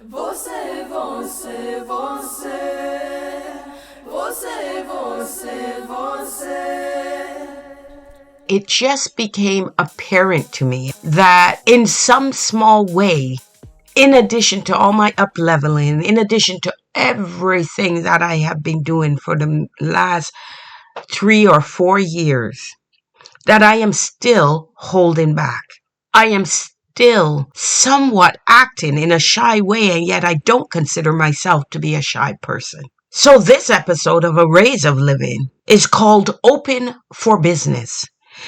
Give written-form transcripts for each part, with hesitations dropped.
Você, você, você, você, você, você. It just became apparent to me that in some small way, in addition to all my up leveling, in addition to everything that I have been doing for the last 3 or 4 years, that I am still holding back. I am still somewhat acting in a shy way, and yet I don't consider myself to be a shy person. So this episode of A Rays of Living is called Open for Business.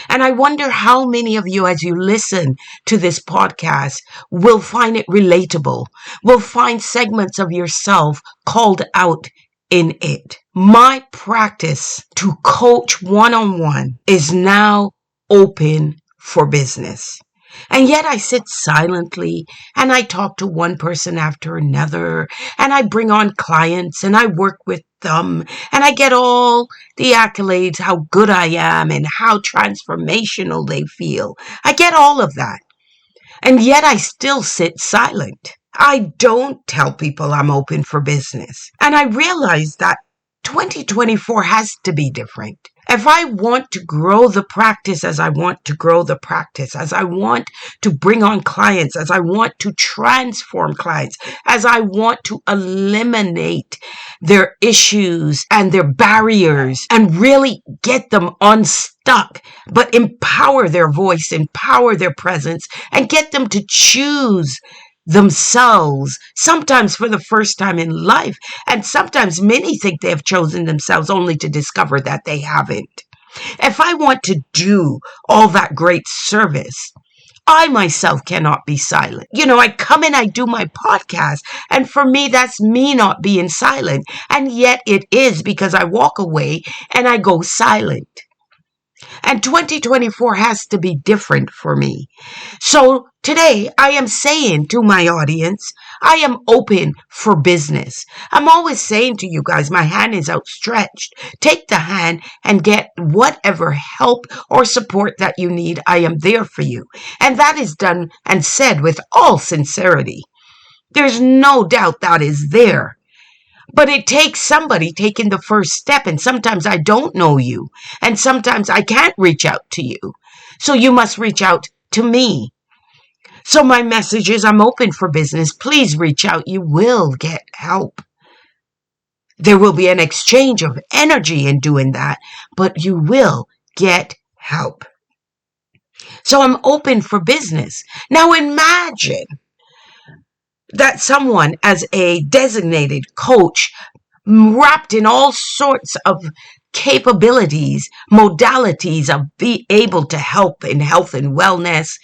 And I wonder how many of you, as you listen to this podcast, will find it relatable, will find segments of yourself called out in it. My practice to coach one-on-one is now open for business. And yet I sit silently and I talk to one person after another, and I bring on clients and I work with them, and I get all the accolades, how good I am and how transformational they feel. I get all of that. And yet I still sit silent. I don't tell people I'm open for business. And I realize that 2024 has to be different. If I want to grow the practice as I want to grow the practice, as I want to bring on clients, as I want to transform clients, as I want to eliminate their issues and their barriers and really get them unstuck, but empower their voice, empower their presence, and get them to choose themselves, sometimes for the first time in life, and sometimes many think they have chosen themselves only to discover that they haven't. If I want to do all that great service, I myself cannot be silent. I come and I do my podcast, and for me, that's me not being silent, and yet it is because I walk away and I go silent. And 2024 has to be different for me. So today I am saying to my audience, I am open for business. I'm always saying to you guys, my hand is outstretched. Take the hand and get whatever help or support that you need. I am there for you. And that is done and said with all sincerity. There's no doubt that is there. But it takes somebody taking the first step, and sometimes I don't know you, and sometimes I can't reach out to you. So you must reach out to me. So my message is, I'm open for business. Please reach out. You will get help. There will be an exchange of energy in doing that, but you will get help. So I'm open for business. Now imagine that someone as a designated coach, wrapped in all sorts of capabilities, modalities of being able to help in health and wellness,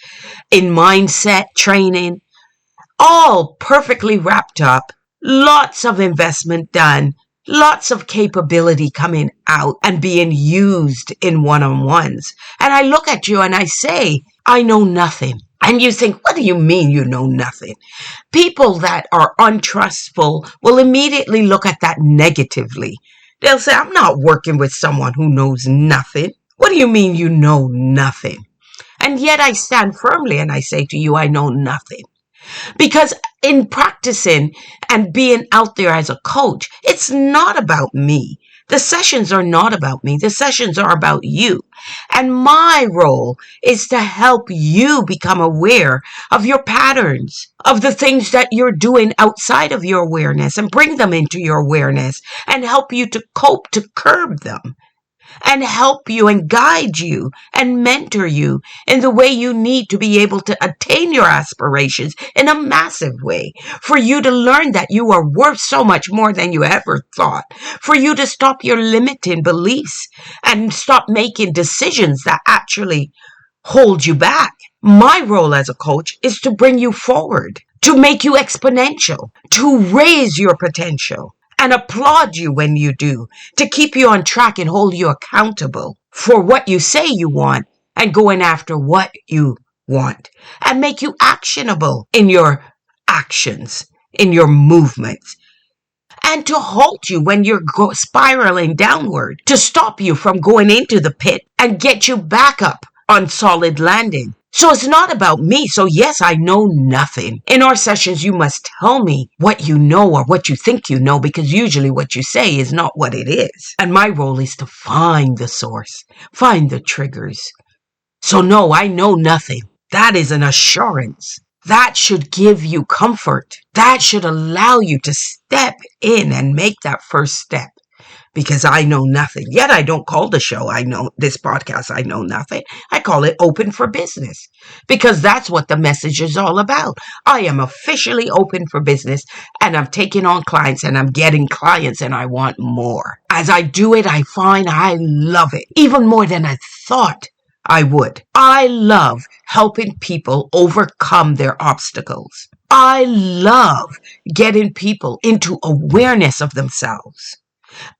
in mindset training, all perfectly wrapped up, lots of investment done, lots of capability coming out and being used in one-on-ones. And I look at you and I say, I know nothing. And you think, what do you mean you know nothing? People that are untrustful will immediately look at that negatively. They'll say, I'm not working with someone who knows nothing. What do you mean you know nothing? And yet I stand firmly and I say to you, I know nothing. Because in practicing and being out there as a coach, it's not about me. The sessions are not about me. The sessions are about you. And my role is to help you become aware of your patterns, of the things that you're doing outside of your awareness, and bring them into your awareness and help you to cope, to curb them, and help you and guide you and mentor you in the way you need to be able to attain your aspirations in a massive way, for you to learn that you are worth so much more than you ever thought, for you to stop your limiting beliefs and stop making decisions that actually hold you back. My role as a coach is to bring you forward, to make you exponential, to raise your potential, and applaud you when you do, to keep you on track and hold you accountable for what you say you want and going after what you want, and make you actionable in your actions, in your movements, and to halt you when you're spiraling downward, to stop you from going into the pit and get you back up on solid landing. So it's not about me. So yes, I know nothing. In our sessions, you must tell me what you know or what you think you know, because usually what you say is not what it is. And my role is to find the source, find the triggers. So no, I know nothing. That is an assurance. That should give you comfort. That should allow you to step in and make that first step. Because I know nothing. Yet I don't call the show, this podcast, I know nothing. I call it Open for Business. Because that's what the message is all about. I am officially open for business, and I'm taking on clients, and I'm getting clients, and I want more. As I do it, I find I love it. Even more than I thought I would. I love helping people overcome their obstacles. I love getting people into awareness of themselves.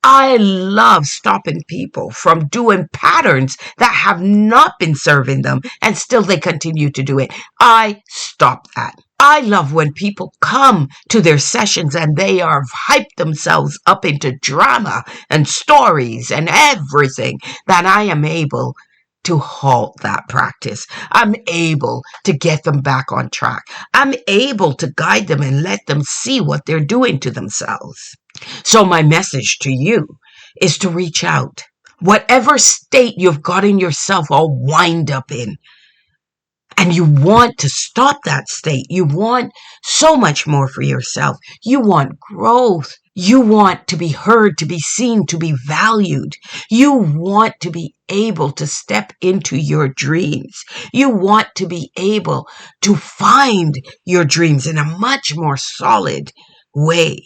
I love stopping people from doing patterns that have not been serving them, and still they continue to do it. I stop that. I love when people come to their sessions and they are hyped themselves up into drama and stories and everything, that I am able to halt that practice. I'm able to get them back on track. I'm able to guide them and let them see what they're doing to themselves. So my message to you is to reach out. Whatever state you've gotten yourself all wind up in, and you want to stop that state. You want so much more for yourself. You want growth. You want to be heard, to be seen, to be valued. You want to be able to step into your dreams. You want to be able to find your dreams in a much more solid way.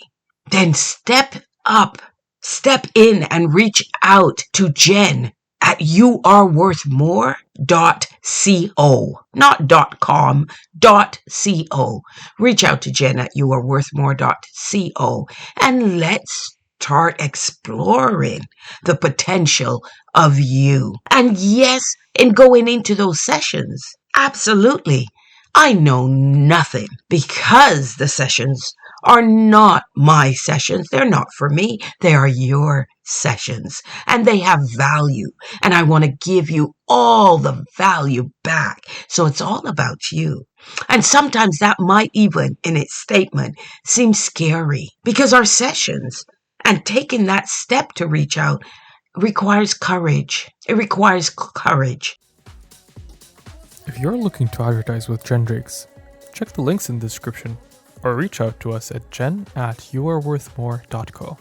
Then step up, step in and reach out to Jenn at youareworthmore.co, not .com, .co. Reach out to Jenn at youareworthmore.co, and let's start exploring the potential of you. And yes, in going into those sessions, absolutely, I know nothing, because the sessions are not my sessions. They're not for me. They are your sessions, and they have value, and I want to give you all the value back. So it's all about you. And sometimes that might even, in its statement, seem scary, because our sessions and taking that step to reach out requires courage. It requires courage. If you're looking to advertise with Jenn Drakes, check the links in the description, or reach out to us at jen@youareworthmore.co.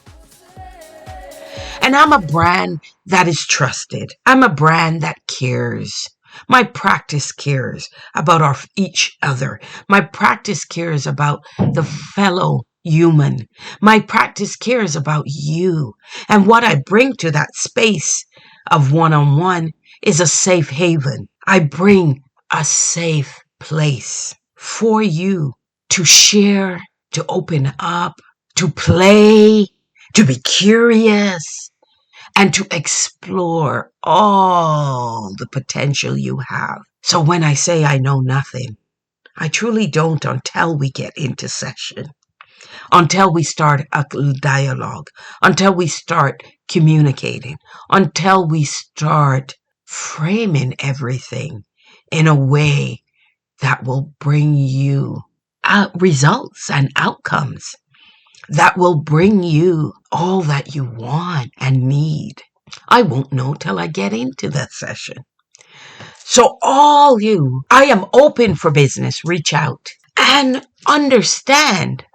And I'm a brand that is trusted. I'm a brand that cares. My practice cares about each other. My practice cares about the fellow human. My practice cares about you. And what I bring to that space of one-on-one is a safe haven. I bring a safe place for you to share, to open up, to play, to be curious, and to explore all the potential you have. So when I say I know nothing, I truly don't, until we get into session, until we start a dialogue, until we start communicating, until we start framing everything in a way that will bring you results and outcomes, that will bring you all that you want and need. I won't know till I get into that session. So I am open for business. Reach out and understand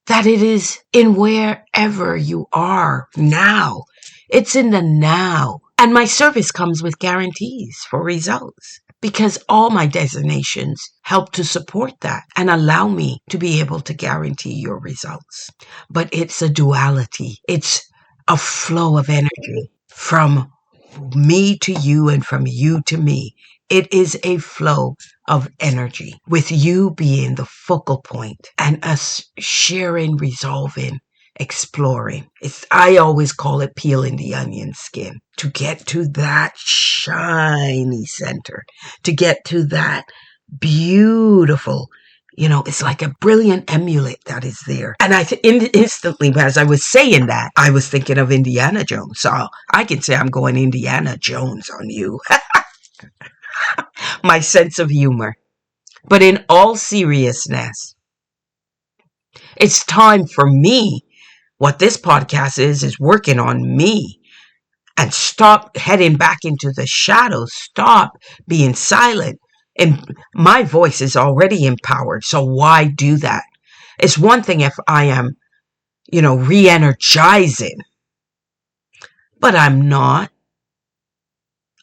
that it is in wherever you are now. It's in the now. And my service comes with guarantees for results, because all my designations help to support that and allow me to be able to guarantee your results. But it's a duality. It's a flow of energy from me to you and from you to me. It is a flow of energy, with you being the focal point and us sharing, resolving, exploring. I always call it peeling the onion skin, to get to that shiny center, to get to that beautiful, it's like a brilliant amulet that is there. And instantly, as I was saying that, I was thinking of Indiana Jones. So I can say I'm going Indiana Jones on you. my sense of humor. But in all seriousness, it's time for me. What this podcast is working on me. And stop heading back into the shadows. Stop being silent. And my voice is already empowered. So why do that? It's one thing if I am, re-energizing. But I'm not.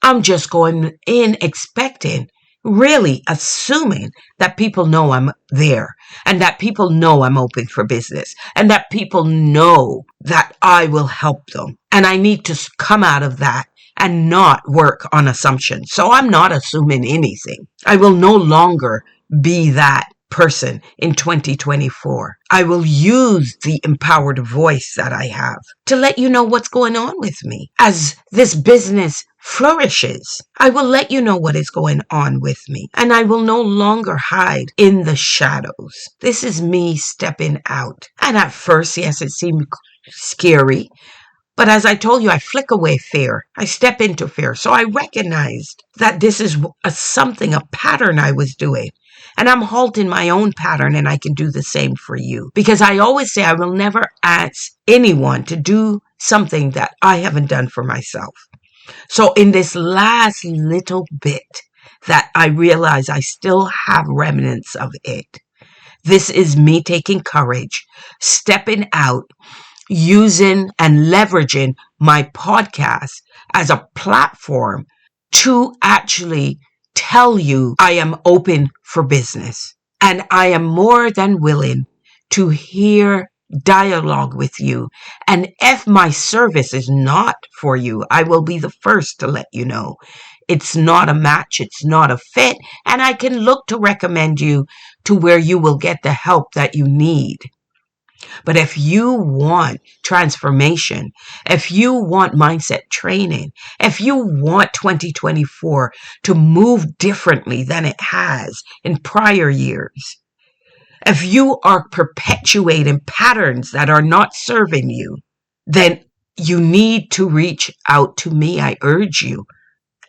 I'm just going in expecting, really assuming that people know I'm there and that people know I'm open for business and that people know that I will help them. And I need to come out of that and not work on assumptions. So I'm not assuming anything. I will no longer be that person in 2024. I will use the empowered voice that I have to let you know what's going on with me as this business flourishes. I will let you know what is going on with me, and I will no longer hide in the shadows. This is me stepping out. And at first, yes, it seemed scary. But as I told you, I flick away fear. I step into fear. So I recognized that this is a pattern I was doing. And I'm halting my own pattern, and I can do the same for you. Because I always say I will never ask anyone to do something that I haven't done for myself. So in this last little bit that I realize I still have remnants of it, this is me taking courage, stepping out, using and leveraging my podcast as a platform to actually tell you I am open for business. And I am more than willing to hear dialogue with you. And if my service is not for you, I will be the first to let you know. It's not a match. It's not a fit. And I can look to recommend you to where you will get the help that you need. But if you want transformation, if you want mindset training, if you want 2024 to move differently than it has in prior years, if you are perpetuating patterns that are not serving you, then you need to reach out to me. I urge you.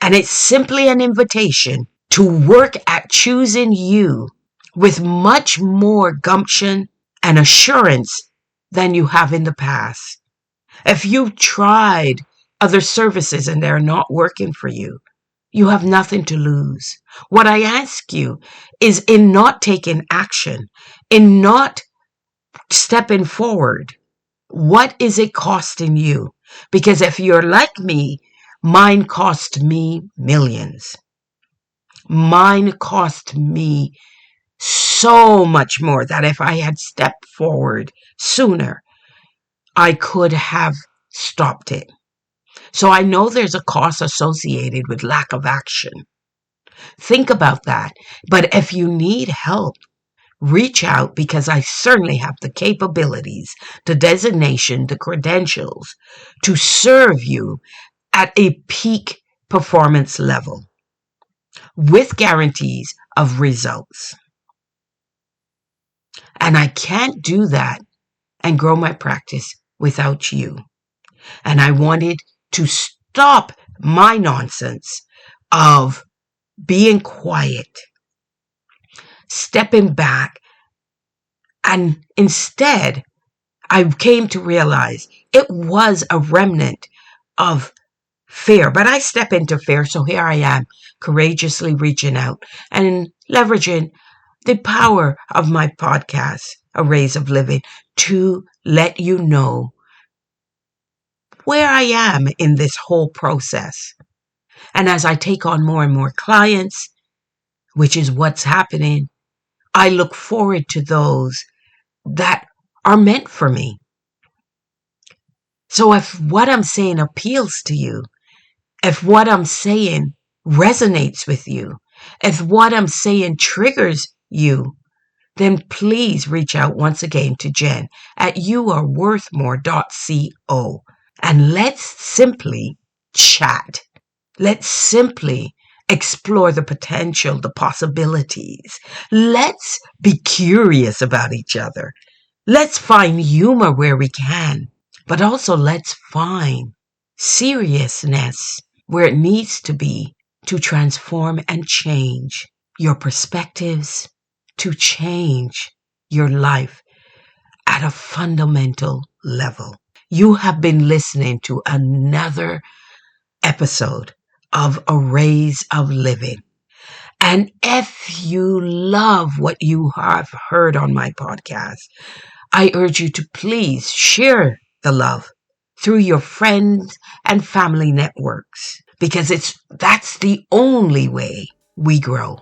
And it's simply an invitation to work at choosing you with much more gumption and assurance than you have in the past. If you've tried other services and they're not working for you, you have nothing to lose. What I ask you is in not taking action, in not stepping forward, what is it costing you? Because if you're like me, mine cost me millions. Mine cost me so much more that if I had stepped forward sooner, I could have stopped it. So I know there's a cost associated with lack of action. Think about that. But if you need help, reach out because I certainly have the capabilities, the designation, the credentials to serve you at a peak performance level with guarantees of results. And I can't do that and grow my practice without you. And I wanted to stop my nonsense of being quiet, stepping back, and instead I came to realize it was a remnant of fear. But I step into fear, so here I am, courageously reaching out and leveraging the power of my podcast, Arrays of Living, to let you know where I am in this whole process. And as I take on more and more clients, which is what's happening, I look forward to those that are meant for me. So if what I'm saying appeals to you, if what I'm saying resonates with you, if what I'm saying triggers you, then please reach out once again to Jenn at youareworthmore.co and let's simply chat. Let's simply explore the potential, the possibilities. Let's be curious about each other. Let's find humor where we can, but also let's find seriousness where it needs to be to transform and change your perspectives, to change your life at a fundamental level. You have been listening to another episode of Arrays of Living. And if you love what you have heard on my podcast, I urge you to please share the love through your friends and family networks, because that's the only way we grow.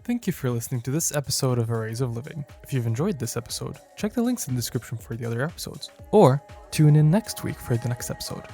Thank you for listening to this episode of Arrays of Living. If you've enjoyed this episode, check the links in the description for the other episodes, or tune in next week for the next episode.